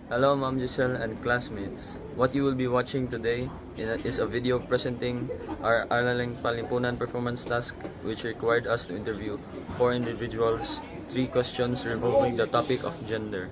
Hello, Ma'am Giselle and classmates. What you will be watching today is a video presenting our Araling Panlipunan performance task, which required us to interview 4 individuals, 3 questions revolving the topic of gender.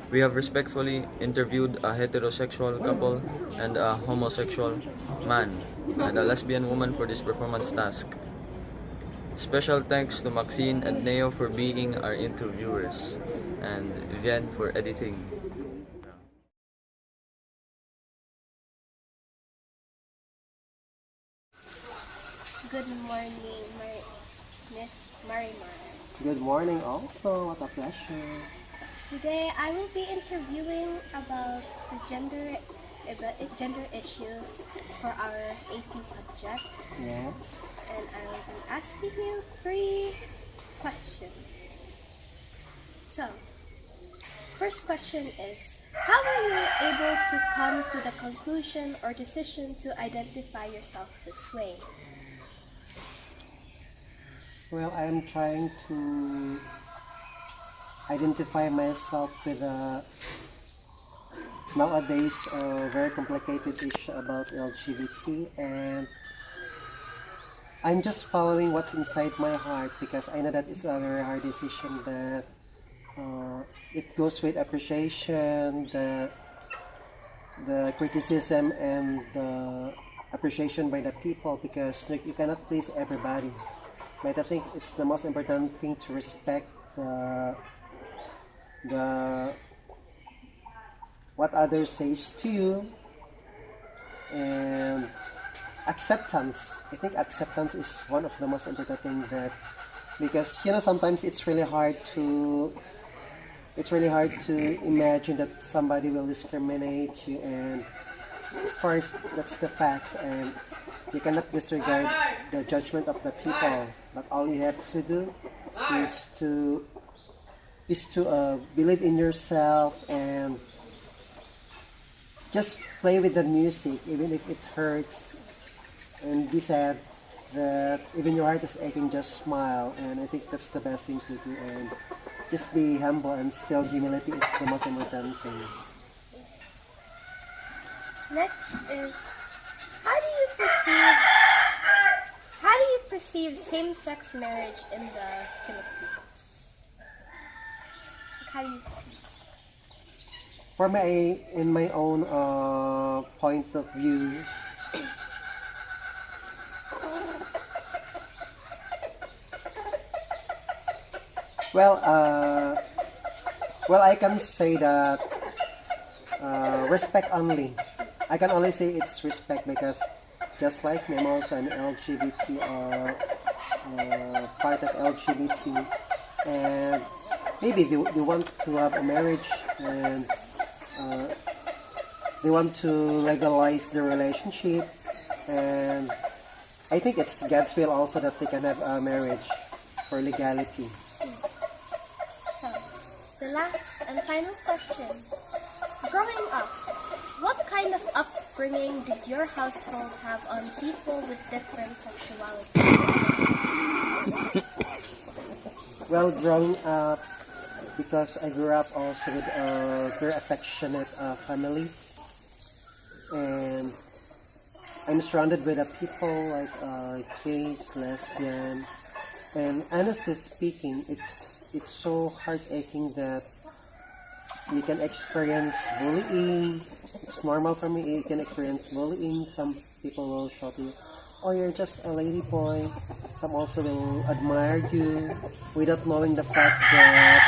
We have respectfully interviewed a heterosexual couple and a homosexual man and a lesbian woman for this performance task. Special thanks to Maxine and Neo for being our interviewers, and Vivian for editing. Good morning, Miss Marimar. Good morning also, what a pleasure. Today I will be interviewing about the gender issues for our AP subject, Yes. and I will be asking you 3 questions. So, first question is, how were you able to come to the conclusion or decision to identify yourself this way? Well, I'm trying to identify myself with a nowadays very complicated issue about LGBT, and I'm just following what's inside my heart because I know that it's a very hard decision, but it goes with appreciation, the criticism and the appreciation by the people, because you cannot please everybody. But I think it's the most important thing to respect the what others says to you, and acceptance. I think acceptance is one of the most important things, that because sometimes it's really hard to imagine that somebody will discriminate you, and of course that's the facts, and you cannot disregard the judgment of the people, but all you have to do is to believe in yourself and just play with the music even if it hurts, and be sad that even your heart is aching, just smile, and I think that's the best thing to do, and just be humble, and still humility is the most important thing. Next is, how do you perceive same-sex marriage in the Philippines? How do you see? For me, in my own point of view, well, I can say that respect only. I can only say it's respect, because just like me, I'm also an LGBT, part of LGBT, and maybe they want to have a marriage, and they want to legalize the relationship, and I think it's God's will also that they can have a marriage for legality. So, the last and final question. Growing up, what kind of upbringing did your household have on people with different sexuality? Well, growing up, because I grew up also with a very affectionate family, and I'm surrounded with people like gays, lesbian, and honestly speaking, it's so heartaching that you can experience bullying. It's normal for me. You can experience bullying. Some people will shout to you, "Oh, you're just a lady boy." Some also will admire you without knowing the fact that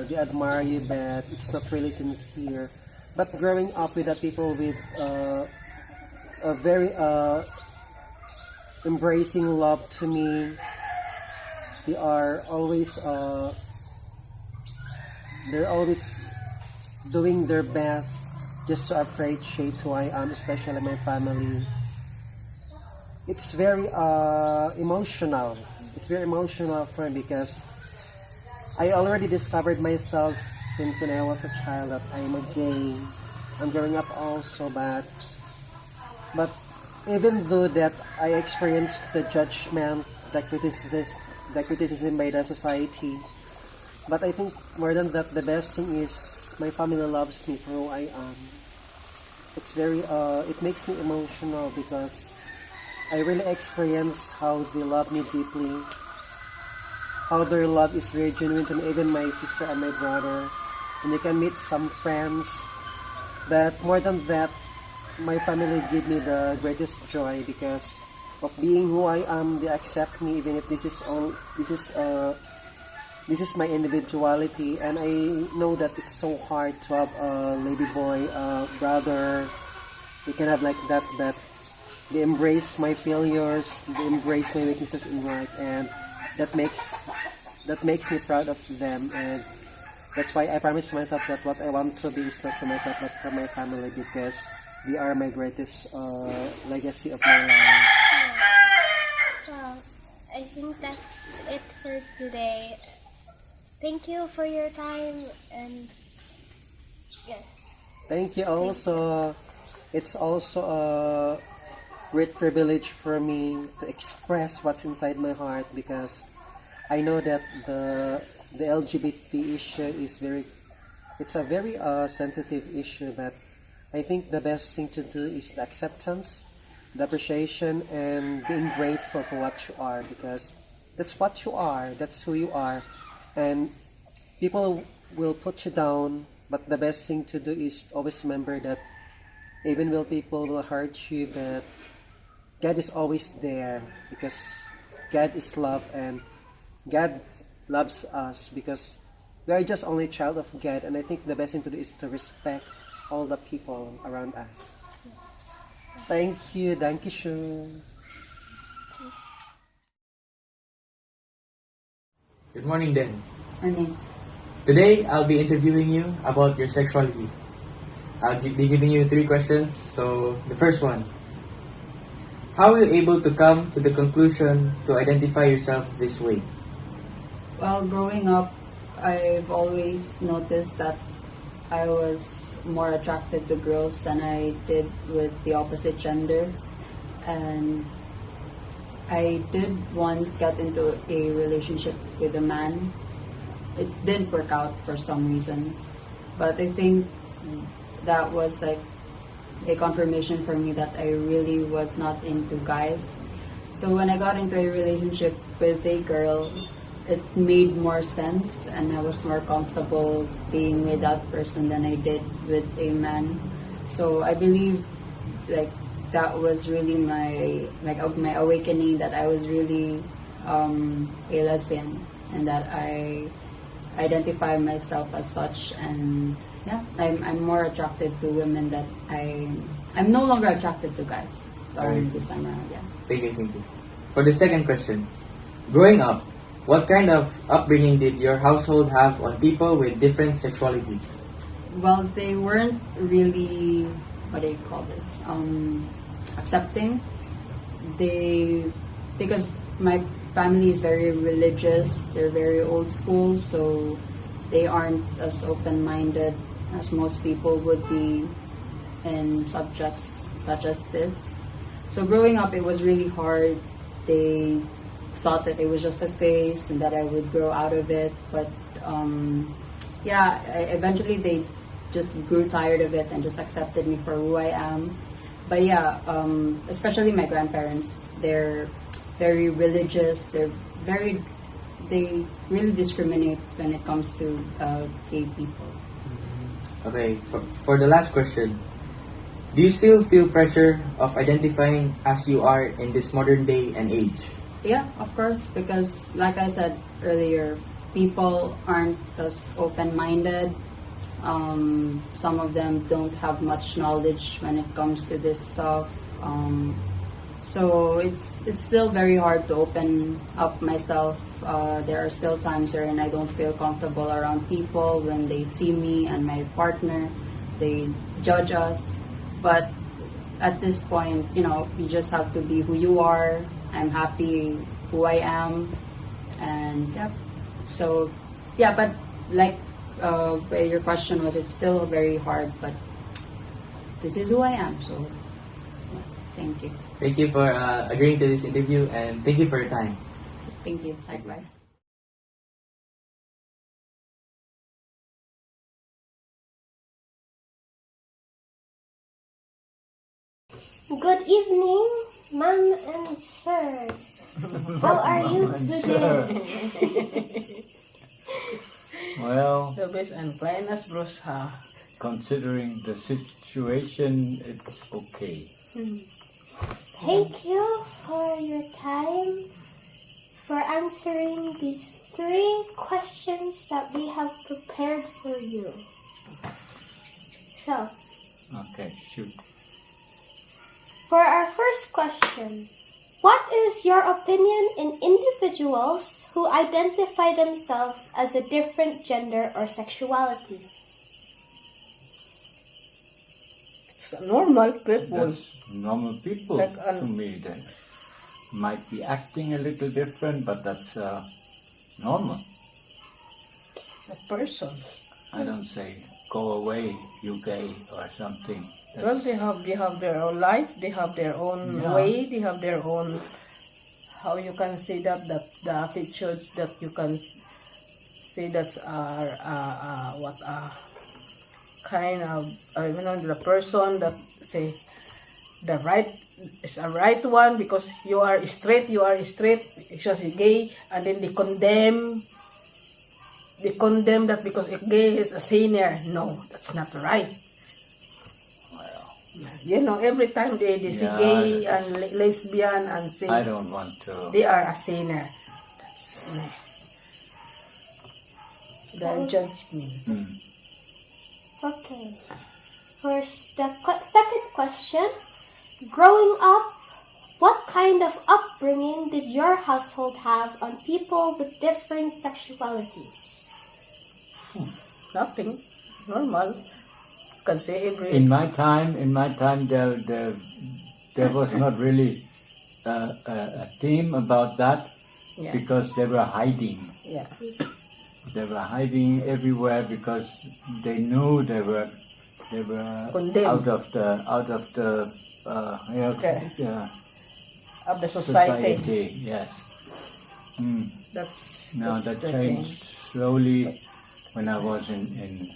they admire you, but it's not really sincere. But growing up with the people with a very embracing love to me, they are always they're always doing their best just to appreciate who I am, especially my family. It's very emotional. It's very emotional for me, because I already discovered myself since when I was a child that I'm a gay. I'm growing up also, but even though that I experienced the judgment, the criticism by the society, but I think more than that, the best thing is my family loves me for who I am. It's very it makes me emotional because I really experience how they love me deeply, how their love is very genuine to me, even my sister and my brother. And you can meet some friends, but more than that, my family give me the greatest joy because of being who I am. They accept me even if this is my individuality, and I know that it's so hard to have a lady boy brother. You can have like that, but they embrace my failures, they embrace my weaknesses in life, and that makes me proud of them. And that's why I promise myself that what I want to be is not for myself but for my family, because they are my greatest legacy of my life. Well, I think that's it for today. Thank you for your time, and yes. Thank you also. It's also a great privilege for me to express what's inside my heart, because I know that the LGBT issue is it's a very sensitive issue, but I think the best thing to do is the acceptance, the appreciation, and being grateful for what you are, because that's what you are, that's who you are. And people will put you down, but the best thing to do is always remember that even though people will hurt you, but God is always there, because God is love, and God loves us because we are just only a child of God. And I think the best thing to do is to respect all the people around us. Thank you, danke schön. Good morning, Dan. Morning. Today, I'll be interviewing you about your sexuality. I'll be giving you 3 questions. So, the first one. How were you able to come to the conclusion to identify yourself this way? Well, growing up, I've always noticed that I was more attracted to girls than I did with the opposite gender. And I did once get into a relationship with a man. It didn't work out for some reasons, but I think that was like a confirmation for me that I really was not into guys. So when I got into a relationship with a girl, it made more sense, and I was more comfortable being with that person than I did with a man. So I believe like that was really my awakening, that I was really a lesbian, and that I identify myself as such. And yeah, I'm more attracted to women. That I'm no longer attracted to guys. Alright. This time around, yeah. Thank you. For the second question. Growing up, what kind of upbringing did your household have on people with different sexualities? Well, they weren't really, what do you call this, accepting. Because my family is very religious, they're very old school, so they aren't as open-minded as most people would be in subjects such as this. So growing up, it was really hard. They thought that it was just a phase and that I would grow out of it, but eventually they just grew tired of it and just accepted me for who I am. But yeah, especially my grandparents, they're very religious. They really discriminate when it comes to gay people. Okay, for the last question. Do you still feel pressure of identifying as you are in this modern day and age? Yeah, of course, because like I said earlier, people aren't as open-minded. Some of them don't have much knowledge when it comes to this stuff. So it's still very hard to open up myself. There are still times wherein I don't feel comfortable around people when they see me and my partner. They judge us. But at this point, you just have to be who you are. I'm happy who I am. And yeah. So, yeah, but like your question was, it's still very hard, but this is who I am. So, yeah, thank you. Thank you for agreeing to this interview, and thank you for your time. Thank you. Likewise. Good evening, ma'am and sir. How are you today? Well, The best and finest Brusha. considering the situation, it's okay. Thank you for your time for answering these 3 questions that we have prepared for you. So, Okay, shoot. for our first question, what is your opinion in individuals who identify themselves as a different gender or sexuality? It's normal people. That's normal people Like, to me. They might be acting a little different, but that's normal. It's a person. I don't say, go away, you gay, or something. Well, they have their own life. They have their own Yeah. way. They have their own, how you can say that the attitudes that you can say that's what kind of the person that say the right is a right one because you are straight, because you're gay, and then they condemn that because a gay is a sinner. No, that's not right. Every time they say Yeah, gay and lesbian and say I don't want to. they are a sinner. Don't judge me. Okay. First, the second question. Growing up, what kind of upbringing did your household have on people with different sexualities? Nothing. Normal. Can say every. In my time, there was not really a theme about that Yeah. because they were hiding. Yeah. They were hiding everywhere because they knew they were Condemned. out of the Okay. Of the society. Yes. That's Now that's that the changed slowly when I was in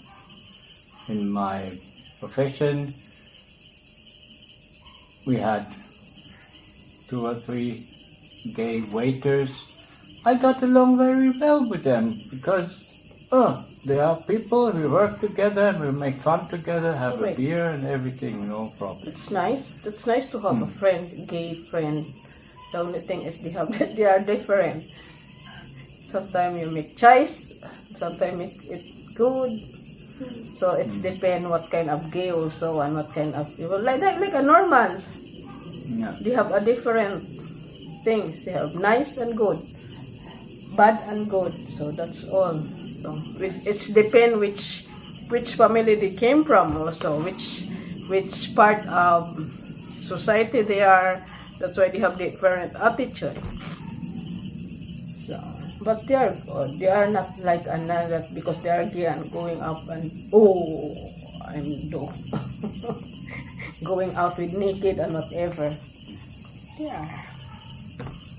my profession. We had 2 or 3 gay waiters. I got along very well with them because they are people, we work together, we make fun together, have a Correct. beer and everything, no problem. It's nice. It's nice to have a friend, gay friend. The only thing is they are different. Sometimes you make choice. Sometimes it's good. So it's depend what kind of gay also and what kind of people like a normal. Yeah. They have a different things. They have nice and good, bad and good. So that's all. So it's depend which family they came from also, which part of society they are. That's why they have different attitude. So, but they are not like another because they are gay and going up and I'm dope. Going out with naked and whatever. They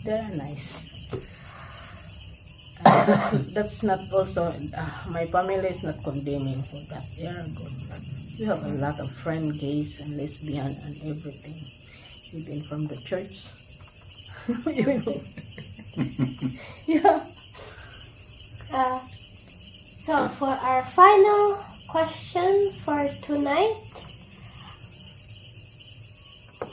are nice. That's not also my family is not condemning for that. They are good. We have a lot of friends, gays and lesbian and everything, even from the church. Yeah. So for our final question for tonight,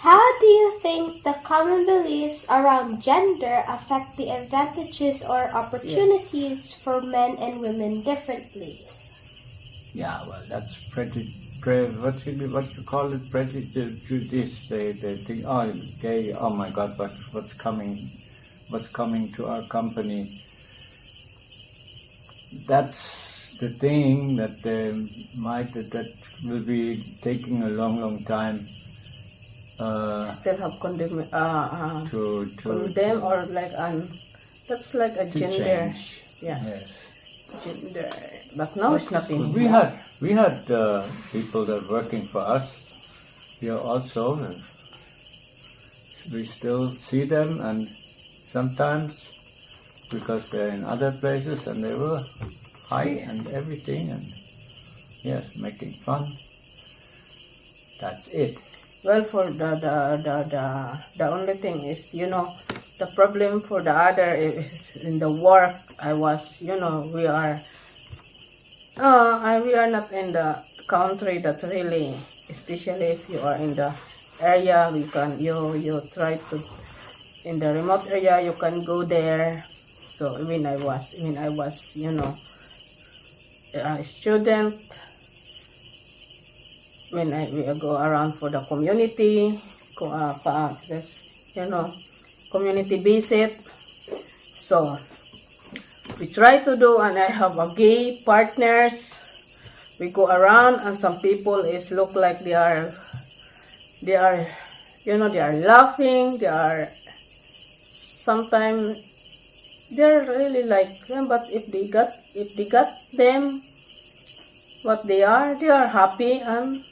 how do you think the common beliefs around gender affect the advantages or opportunities for men and women differently? Yeah, well, that's what you call it, prejudice. They think, oh, gay, oh my God, what's coming to our company? That's the thing that that will be taking a long time Still have condemn to or like that's like a gender. change. Yeah. Yes. Gender. But now it's not in. We had people that are working for us here also. We still see them, and sometimes because they're in other places and they were high and everything, and yes, making fun. That's it. Well, for the only thing is, the problem for the other is in the work. I was, we are not in the country that really, especially if you are in the area, you try to, in the remote area, you can go there. So when I was, a student, when we go around for the community, community visit. So we try to do, and I have a gay partners. We go around, and some people is look like they are, they are laughing. They are sometimes they're really like them, but if they got them what they are happy and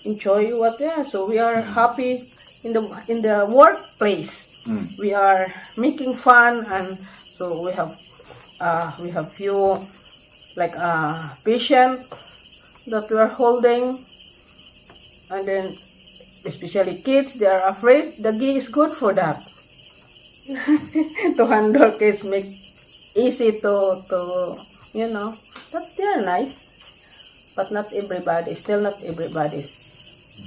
enjoy what they are. So we are happy in the workplace. We are making fun, and so we have few like patient that we are holding, and then especially kids, they are afraid. The gay is good for that. To handle kids, make easy to that's they're nice, but not everybody, still not everybody's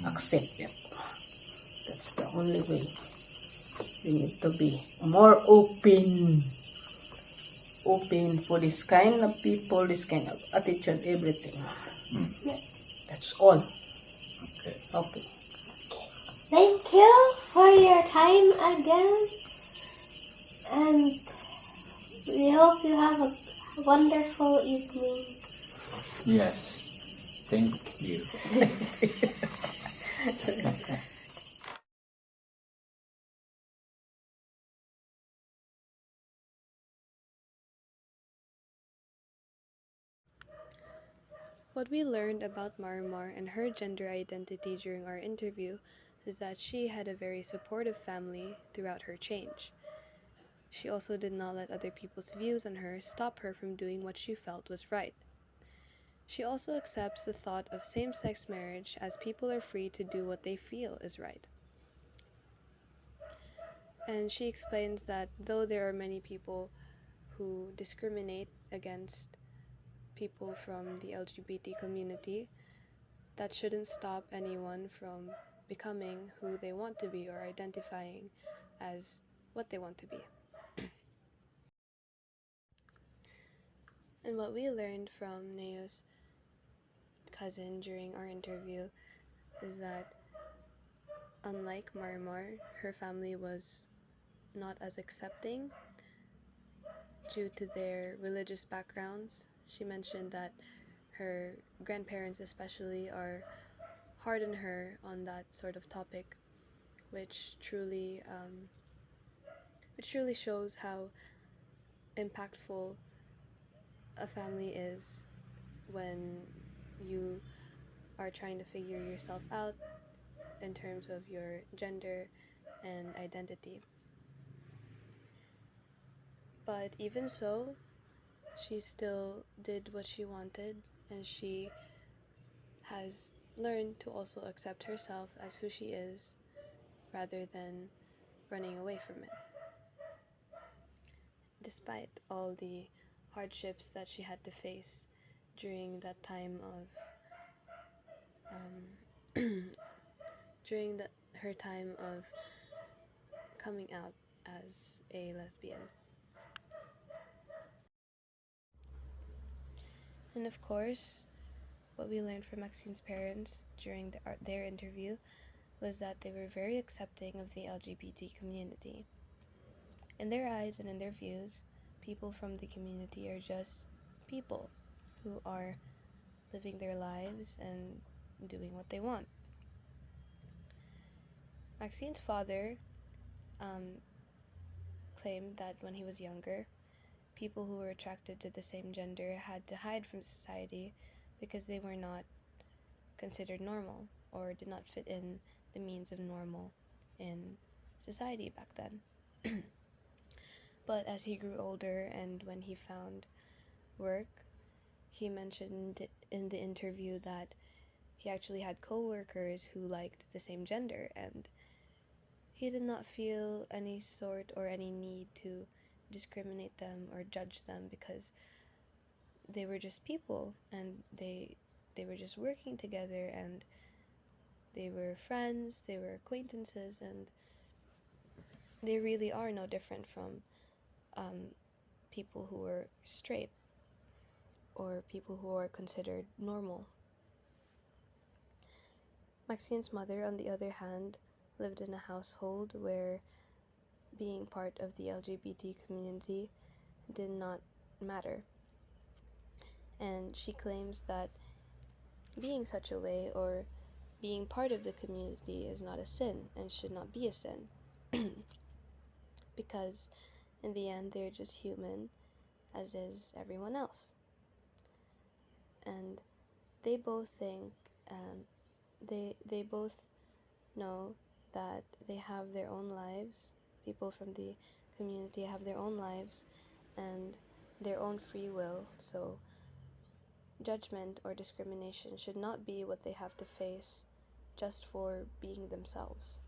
accept it. That's the only way. We need to be more open for this kind of people, this kind of attitude, everything. That's all. Okay. Thank you for your time again. And we hope you have a wonderful evening. Yes. Thank you. What we learned about Marimar and her gender identity during our interview is that she had a very supportive family throughout her change. She also did not let other people's views on her stop her from doing what she felt was right. She also accepts the thought of same-sex marriage, as people are free to do what they feel is right. And she explains that though there are many people who discriminate against people from the LGBT community, that shouldn't stop anyone from becoming who they want to be or identifying as what they want to be. And what we learned from Neo's cousin during our interview is that unlike Marimar, her family was not as accepting due to their religious backgrounds. She mentioned that her grandparents especially are hard on her on that sort of topic, which truly shows how impactful a family is when you are trying to figure yourself out in terms of your gender and identity. But even so, she still did what she wanted, and she has learned to also accept herself as who she is rather than running away from it. Despite all the hardships that she had to face during that time of during her time of coming out as a lesbian. And of course, what we learned from Maxine's parents during their interview was that they were very accepting of the LGBT community. In their eyes and in their views, people from the community are just people who are living their lives and doing what they want. Maxine's father claimed that when he was younger, people who were attracted to the same gender had to hide from society because they were not considered normal or did not fit in the means of normal in society back then. But as he grew older and when he found work, he mentioned in the interview that he actually had co-workers who liked the same gender, and he did not feel any sort or any need to discriminate them or judge them, because they were just people, and they were just working together, and they were friends, they were acquaintances, and they really are no different from people who were straight or people who are considered normal. Maxine's mother, on the other hand, lived in a household where being part of the LGBT community did not matter. And she claims that being such a way or being part of the community is not a sin and should not be a sin. Because in the end, they're just human, as is everyone else. And they both think, they both know that they have their own lives. People from the community have their own lives and their own free will, so judgment or discrimination should not be what they have to face just for being themselves.